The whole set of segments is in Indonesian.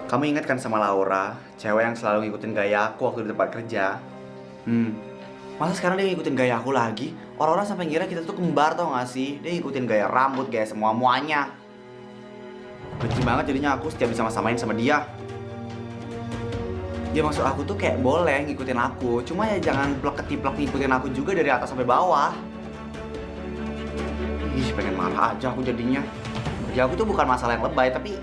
Kamu ingat kan sama Laura, cewek yang selalu ngikutin gaya aku waktu di tempat kerja? Masa sekarang dia ngikutin gaya aku lagi? Orang-orang sampai ngira kita tuh kembar, tau gak sih? Dia ngikutin gaya rambut, gaya semua-muanya. Benci banget jadinya aku setiap bisa sama-samain sama dia. Dia maksud aku tuh kayak boleh ngikutin aku, cuma ya jangan plek-ketiplek ngikutin aku juga dari atas sampai bawah. Ih, pengen marah aja aku jadinya. Kerja aku tuh bukan masalah yang lebay, tapi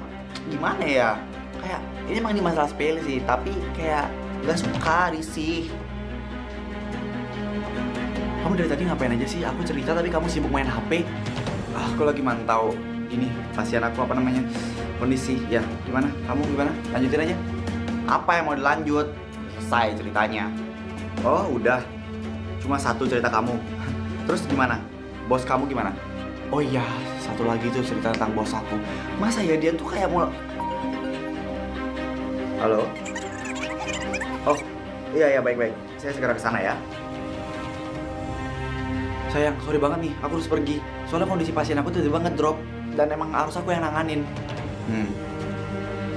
gimana ya? Kayak, ini emang ini masalah sepele sih, tapi kayak gak suka, risih. Kamu dari tadi ngapain aja sih? Aku cerita tapi kamu sibuk main HP. Aku lagi mantau ini pasien aku apa namanya, kondisi. Ya gimana? Kamu gimana? Lanjutin aja. Apa yang mau dilanjut? Selesai ceritanya. Oh udah. Cuma satu cerita kamu. Terus gimana? Bos kamu gimana? Oh iya, satu lagi tuh cerita tentang bos aku. Masa ya dia tuh kayak mau... Halo? Oh iya baik. Saya segera ke sana ya. Sayang, sorry banget nih, aku harus pergi. Soalnya kondisi pasien aku tiba-tiba ngedrop. Dan emang harus aku yang nanganin.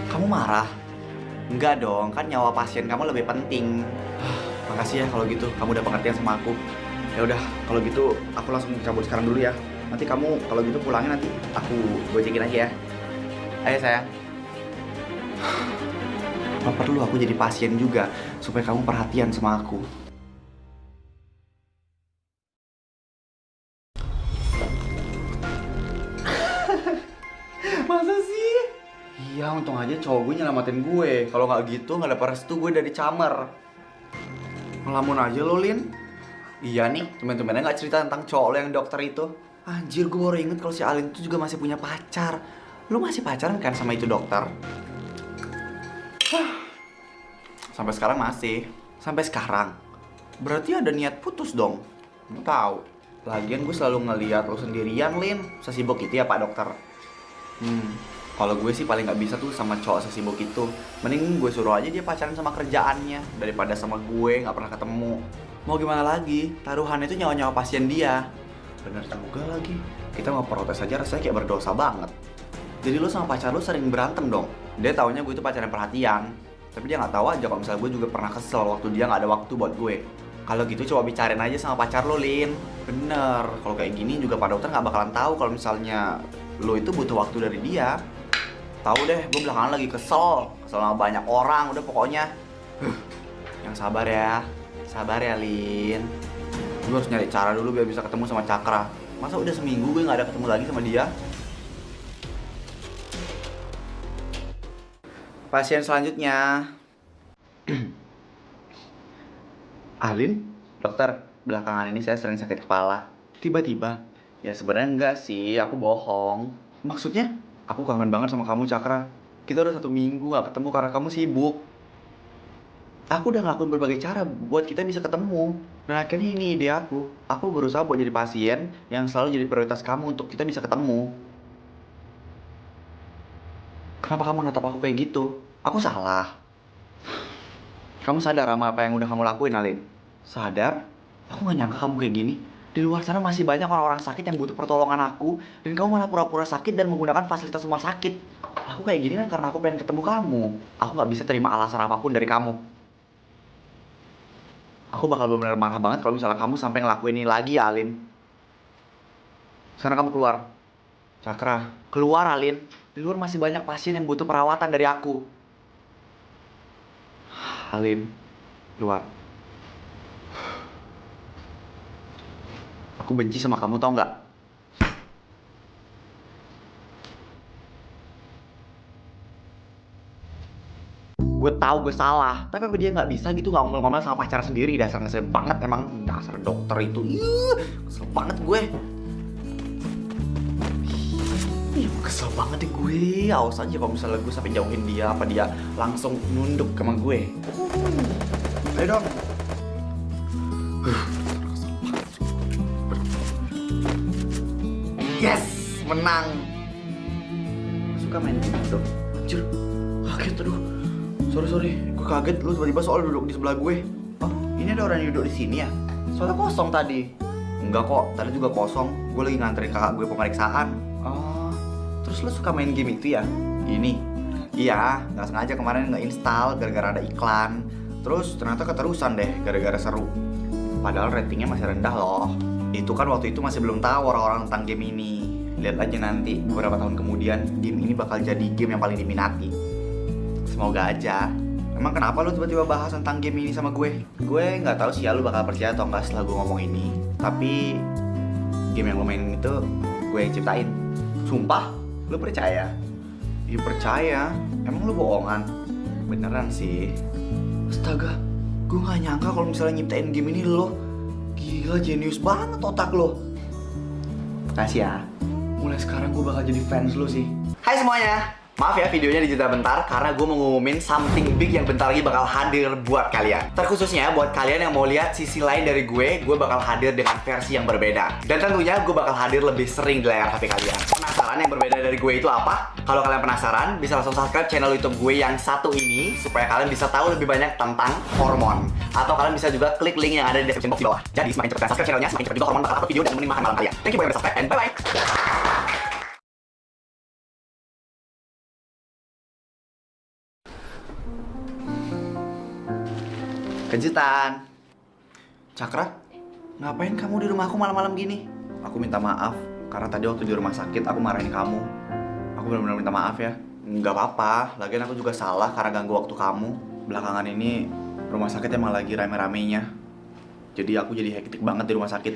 Kamu marah? Enggak dong, kan nyawa pasien kamu lebih penting. Makasih ya kalau gitu, kamu udah pengertian sama aku. Ya udah, kalau gitu aku langsung cabut sekarang dulu ya. Nanti kamu kalau gitu pulangnya nanti aku gojekin aja ya. Ayo sayang. Apa perlu aku jadi pasien juga supaya kamu perhatian sama aku? Masa sih? Iya, untung aja cowok gue nyelamatin gue. Kalau nggak gitu, nggak dapet restu gue dari Camer. Ngelamun aja lo, Lin. Iya nih, temen-temennya nggak cerita tentang cowok lo yang dokter itu. Anjir, gue baru inget kalau si Alin itu juga masih punya pacar. Lu masih pacaran kan sama itu dokter? Sampai sekarang masih. Sampai sekarang. Berarti ada niat putus dong. Nggak tahu. Lagian gue selalu ngeliat lo sendirian, Lin. Sesibuk itu ya, Pak Dokter. Kalau gue sih paling nggak bisa tuh sama cowok sesibuk itu. Mending gue suruh aja dia pacaran sama kerjaannya daripada sama gue nggak pernah ketemu. Mau gimana lagi? Taruhan itu nyawa-nyawa pasien dia. Bener juga lagi. Kita mau protes aja rasanya kayak berdosa banget. Jadi lo sama pacar lo sering berantem dong. Dia taunya gue itu pacaran perhatian. Tapi dia nggak tahu aja kalau misalnya gue juga pernah kesel waktu dia nggak ada waktu buat gue. Kalau gitu coba bicarain aja sama pacar lo, Lin. Bener. Kalau kayak gini juga Pak Dokter nggak bakalan tahu kalau misalnya lo itu butuh waktu dari dia. Tahu deh, gue belakangan lagi kesel sama banyak orang, udah pokoknya. Yang sabar ya Lin. Gue harus nyari cara dulu biar bisa ketemu sama Cakra. Masa udah seminggu gue nggak ada ketemu lagi sama dia? Pasien selanjutnya. Alin, dokter, belakangan ini saya sering sakit kepala. Tiba-tiba? Ya sebenarnya enggak sih, aku bohong. Maksudnya? Aku kangen banget sama kamu, Cakra. Kita udah 1 minggu gak ketemu karena kamu sibuk. Aku udah ngelakuin berbagai cara buat kita bisa ketemu. Dan akhirnya ini ide aku. Aku berusaha buat jadi pasien yang selalu jadi prioritas kamu untuk kita bisa ketemu. Kenapa kamu natap aku kayak gitu? Aku salah. Kamu sadar sama apa yang udah kamu lakuin, Alin? Sadar? Aku gak nyangka kamu kayak gini. Di luar sana masih banyak orang-orang sakit yang butuh pertolongan aku. Dan kamu malah pura-pura sakit dan menggunakan fasilitas rumah sakit. Aku kayak gini kan karena aku pengen ketemu kamu. Aku gak bisa terima alasan apapun dari kamu. Aku bakal benar-benar marah banget kalau misalnya kamu sampai ngelakuin ini lagi, Alin. Sekarang kamu keluar. Cakra, keluar, Alin. Di luar masih banyak pasien yang butuh perawatan dari aku. Alin, keluar. Aku benci sama kamu, tau nggak? Gue tahu gue salah, tapi apa dia nggak bisa gitu nggak ngomel-ngomel sama pacar sendiri? Dasar ngeselin banget emang, dasar dokter itu. Kesel banget gue. Kesel banget deh gue. Awas aja kalau misalnya gue sampai jauhin dia, apa dia langsung nunduk sama gue. Ayo dong. Yes, menang. Suka main gitu. Anjir, kaget aduh. Sorry, gue kaget lu tiba-tiba soal duduk di sebelah gue. Oh, ini ada orang yang duduk di sini ya? Soalnya kosong tadi. Enggak kok, tadi juga kosong. Gue lagi nganterin kakak gue pemeriksaan. Oh, terus lu suka main game itu ya? Ini. Iya, nggak sengaja kemarin nge-install gara-gara ada iklan. Terus ternyata keterusan deh gara-gara seru. Padahal ratingnya masih rendah loh. Itu kan waktu itu masih belum tahu orang-orang tentang game ini. Lihat aja nanti beberapa tahun kemudian game ini bakal jadi game yang paling diminati. Semoga aja. Emang kenapa lu tiba-tiba bahas tentang game ini sama gue? Gue nggak tahu sih ya lu bakal percaya atau enggak setelah gue ngomong ini. Tapi game yang lu mainin itu gue yang ciptain. Sumpah, lu percaya? Iya percaya. Emang lu bohongan? Beneran sih. Astaga, gue gak nyangka kalau misalnya nyiptain game ini lo. Gila, jenius banget otak lo. Makasih ya. Mulai sekarang gue bakal jadi fans lo sih. Hai semuanya, maaf ya videonya dijeda bentar karena gue mau ngumumin something big yang bentar lagi bakal hadir buat kalian. Terkhususnya buat kalian yang mau lihat sisi lain dari gue bakal hadir dengan versi yang berbeda. Dan tentunya gue bakal hadir lebih sering di layar HP kalian. Penasaran yang berbeda dari gue itu apa? Kalau kalian penasaran, bisa langsung subscribe channel YouTube gue yang satu ini supaya kalian bisa tahu lebih banyak tentang hormon. Atau kalian bisa juga klik link yang ada di description box di bawah. Jadi semakin cepat subscribe channelnya, semakin cepat juga hormon bakal upload video dan nemenin makan malam kalian. Thank you for your subscribe and bye-bye. Kejutan. Cakra, ngapain kamu di rumahku malam-malam gini? Aku minta maaf karena tadi waktu di rumah sakit aku marahin kamu. Aku benar-benar minta maaf ya. Nggak apa-apa, lagian aku juga salah karena ganggu waktu kamu. Belakangan ini rumah sakit emang lagi rame-ramenya. Jadi aku jadi hektik banget di rumah sakit.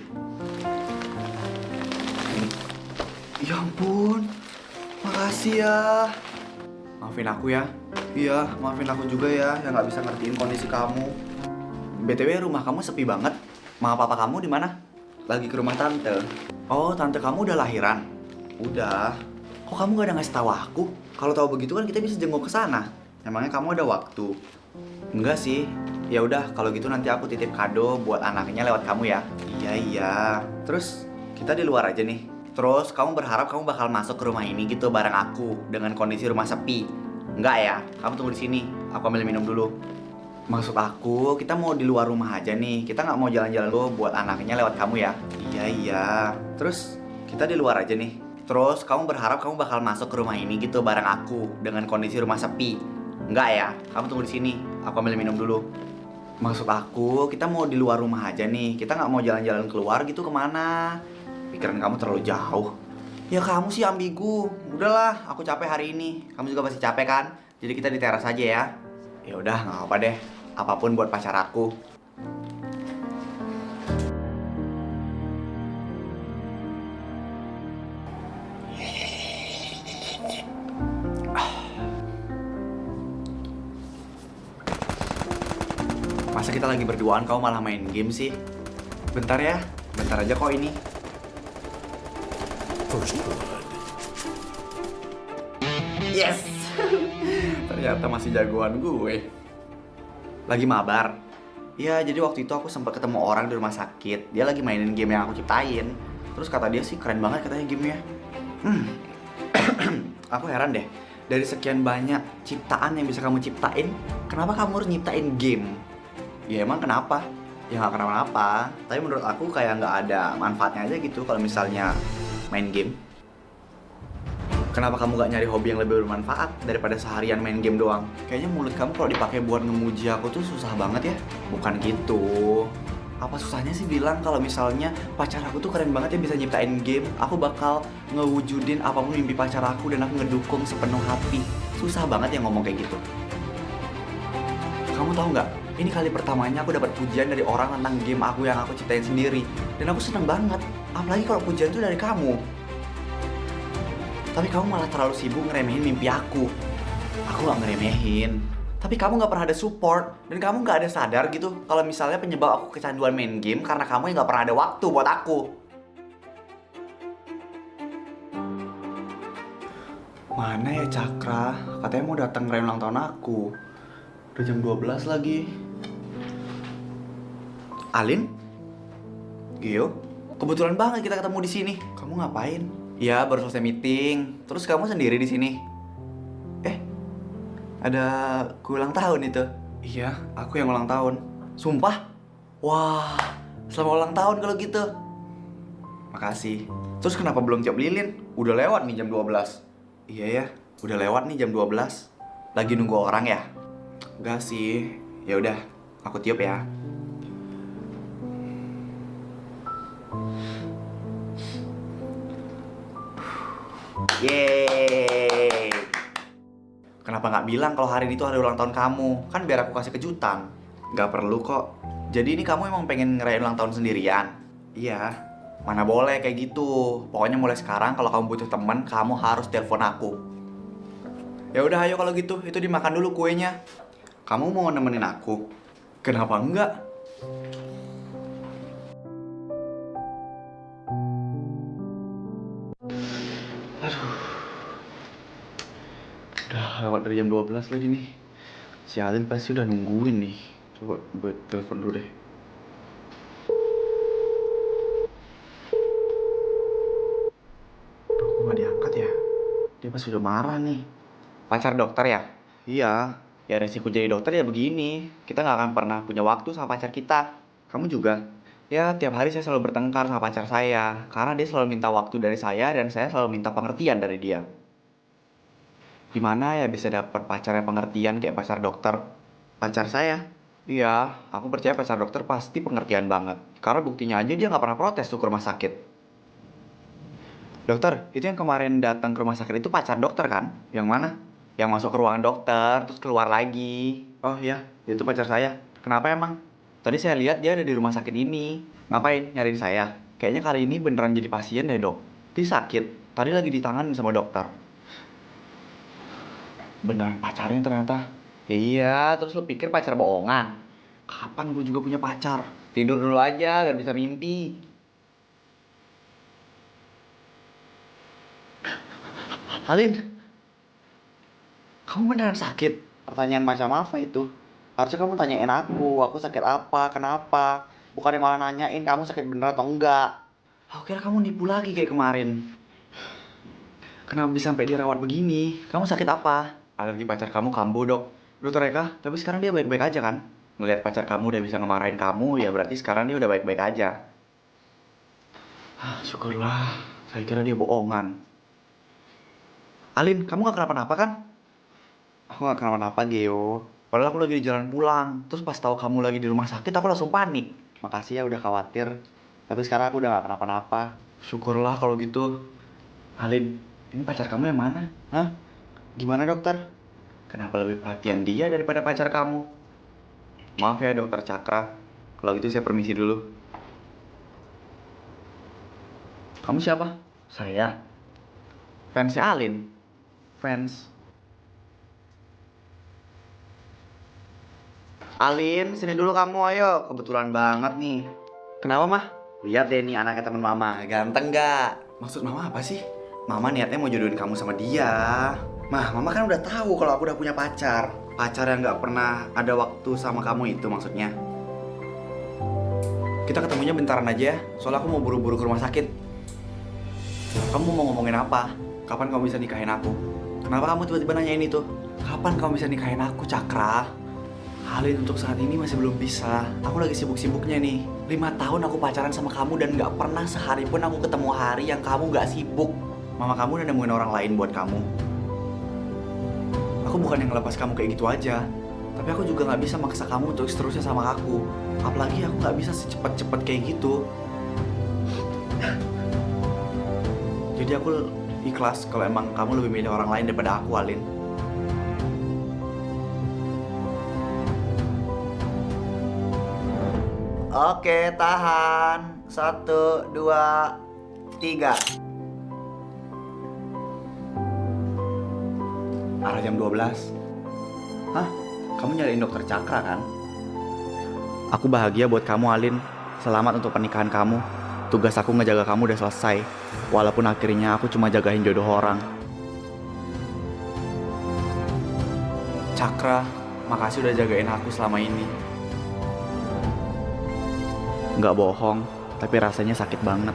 Ya ampun, makasih ya. Maafin aku ya. Iya, maafin aku juga ya yang nggak bisa ngertiin kondisi kamu. BTW rumah kamu sepi banget. Mama papa kamu di mana? Lagi ke rumah tante. Oh, tante kamu udah lahiran? Udah. Kok kamu gak ada ngasih tahu aku? Kalau tahu begitu kan kita bisa jenguk ke sana. Emangnya kamu ada waktu? Enggak sih. Ya udah, kalau gitu nanti aku titip kado buat anaknya lewat kamu ya. Iya. Terus kita di luar aja nih. Terus kamu berharap kamu bakal masuk ke rumah ini gitu bareng aku dengan kondisi rumah sepi? Enggak ya? Kamu tunggu di sini. Aku ambil minum dulu. Maksud aku, kita mau di luar rumah aja nih. Kita nggak mau jalan-jalan dulu buat anaknya lewat kamu ya. Iya. Terus kita di luar aja nih. Terus kamu berharap kamu bakal masuk ke rumah ini gitu bareng aku dengan kondisi rumah sepi? Enggak ya? Kamu tunggu di sini. Aku ambil minum dulu. Maksud aku, kita mau di luar rumah aja nih. Kita nggak mau jalan-jalan keluar gitu kemana? Pikiran kamu terlalu jauh. Ya kamu sih ambigu. Udahlah, aku capek hari ini. Kamu juga pasti capek kan? Jadi kita di teras aja ya. Ya udah, nggak apa-apa deh. Apapun buat pacar aku. Masa kita lagi berduaan kamu malah main game sih? Bentar ya, bentar aja kok ini. First blood. Yes! Ternyata masih jagoan gue. Lagi mabar. Ya, jadi waktu itu aku sempat ketemu orang di rumah sakit. Dia lagi mainin game yang aku ciptain. Terus kata dia sih keren banget katanya gamenya. Aku heran deh. Dari sekian banyak ciptaan yang bisa kamu ciptain, kenapa kamu harus nyiptain game? Ya emang kenapa? Ya nggak kenapa-napa. Tapi menurut aku kayak nggak ada manfaatnya aja gitu kalau misalnya main game. Kenapa kamu gak nyari hobi yang lebih bermanfaat daripada seharian main game doang? Kayaknya mulut kamu kalau dipakai buat ngemuji aku tuh susah banget ya. Bukan gitu. Apa susahnya sih bilang kalau misalnya pacar aku tuh keren banget ya bisa nyiptain game. Aku bakal ngewujudin apapun mimpi pacar aku dan aku ngedukung sepenuh hati. Susah banget ya ngomong kayak gitu. Kamu tahu nggak? Ini kali pertamanya aku dapat pujian dari orang tentang game aku yang aku ciptain sendiri. Dan aku seneng banget. Apalagi kalau pujian itu dari kamu. Tapi kamu malah terlalu sibuk ngeremehin mimpi aku. Aku gak ngeremehin. Tapi kamu gak pernah ada support. Dan kamu gak ada sadar gitu kalau misalnya penyebab aku kecanduan main game karena kamu yang gak pernah ada waktu buat aku. Mana ya Cakra? Katanya mau datang ngerayain ulang tahun aku. Udah jam 12 lagi. Alin? Gio? Kebetulan banget kita ketemu di sini. Kamu ngapain? Iya, baru selesai meeting. Terus kamu sendiri di sini? Ada kue ulang tahun itu. Iya, aku yang ulang tahun. Sumpah? Wah, selamat ulang tahun kalau gitu. Makasih. Terus kenapa belum tiup lilin? Udah lewat nih jam 12. Iya ya, udah lewat nih jam 12. Lagi nunggu orang ya? Enggak sih. Ya udah, aku tiup ya. Yeay. Kenapa nggak bilang kalau hari ini tuh hari ulang tahun kamu? Kan biar aku kasih kejutan. Nggak perlu kok. Jadi ini kamu emang pengen ngerayain ulang tahun sendirian? Iya. Mana boleh kayak gitu. Pokoknya mulai sekarang kalau kamu butuh teman, kamu harus telepon aku. Ya udah ayo kalau gitu, itu dimakan dulu kuenya. Kamu mau nemenin aku? Kenapa enggak? Udah lewat dari jam 12 lagi nih. Si Alin pasti udah nungguin nih. Coba buat telepon dulu deh. Duh, kok gak diangkat ya? Dia pasti udah marah nih. Pacar dokter ya? Iya. Ya resiko jadi dokter ya begini. Kita gak akan pernah punya waktu sama pacar kita. Kamu juga? Ya, tiap hari saya selalu bertengkar sama pacar saya. Karena dia selalu minta waktu dari saya dan saya selalu minta pengertian dari dia. Gimana ya bisa dapat pacar yang pengertian kayak pacar dokter? Pacar saya? Iya, aku percaya pacar dokter pasti pengertian banget. Karena buktinya aja dia nggak pernah protes tuh ke rumah sakit. Dokter, itu yang kemarin datang ke rumah sakit itu pacar dokter kan? Yang mana? Yang masuk ke ruangan dokter, terus keluar lagi. Oh iya, itu pacar saya. Kenapa emang? Tadi saya lihat dia ada di rumah sakit ini. Ngapain? Nyariin saya? Kayaknya kali ini beneran jadi pasien deh dok. Dia sakit, tadi lagi ditanganin sama dokter. Beneran pacarnya ternyata. Ya iya, terus lu pikir pacar bohongan? Kapan gue juga punya pacar? Tidur dulu aja, biar bisa mimpi. Alin, kamu beneran sakit? Pertanyaan macam apa itu? Harusnya kamu tanyain aku sakit apa, kenapa? Bukan yang malah nanyain kamu sakit bener atau enggak. Aku kira kamu nipu lagi kayak kemarin. Kenapa bisa sampai dirawat begini? Kamu sakit apa? Alergi pacar kamu kambuh dok. Dokter Eka, tapi sekarang dia baik-baik aja kan? Ngelihat pacar kamu udah bisa ngemarahin kamu, ya berarti sekarang dia udah baik-baik aja. Syukurlah, saya kira dia bohongan. Alin, kamu gak kenapa-napa kan? Aku gak kenapa-napa, Geo. Padahal aku lagi di jalan pulang. Terus pas tahu kamu lagi di rumah sakit, aku langsung panik. Makasih ya udah khawatir. Tapi sekarang aku udah gak kenapa-napa. Syukurlah kalau gitu. Alin, ini pacar kamu yang mana? Hah? Gimana dokter? Kenapa lebih perhatian dia daripada pacar kamu? Maaf ya dokter Cakra. Kalau gitu saya permisi dulu. Kamu siapa? Saya. Fansnya Alin. Fans. Alin, sini dulu kamu ayo. Kebetulan banget nih. Kenapa mah? Lihat deh nih anaknya teman mama. Ganteng gak? Maksud mama apa sih? Mama niatnya mau jodohin kamu sama dia. Mama kan udah tahu kalau aku udah punya pacar. Pacar yang gak pernah ada waktu sama kamu itu maksudnya. Kita ketemunya bentaran aja ya. Soalnya aku mau buru-buru ke rumah sakit. Kamu mau ngomongin apa? Kapan kamu bisa nikahin aku? Kenapa kamu tiba-tiba nanyain itu? Kapan kamu bisa nikahin aku, Cakra? Alin untuk saat ini masih belum bisa. Aku lagi sibuk-sibuknya nih. 5 tahun aku pacaran sama kamu dan gak pernah sehari pun aku ketemu hari yang kamu gak sibuk. Mama kamu udah nemuin orang lain buat kamu. Aku bukan yang ngelepas kamu kayak gitu aja. Tapi aku juga gak bisa maksa kamu untuk seterusnya sama aku. Apalagi aku gak bisa secepat-cepat kayak gitu. Jadi aku ikhlas kalau emang kamu lebih milih orang lain daripada aku, Alin. Oke, tahan. 1, 2, 3. Arah jam 12. Hah? Kamu nyariin dokter Cakra kan? Aku bahagia buat kamu, Alin. Selamat untuk pernikahan kamu. Tugas aku ngejaga kamu udah selesai. Walaupun akhirnya aku cuma jagain jodoh orang. Cakra, makasih udah jagain aku selama ini. Nggak bohong, tapi rasanya sakit banget.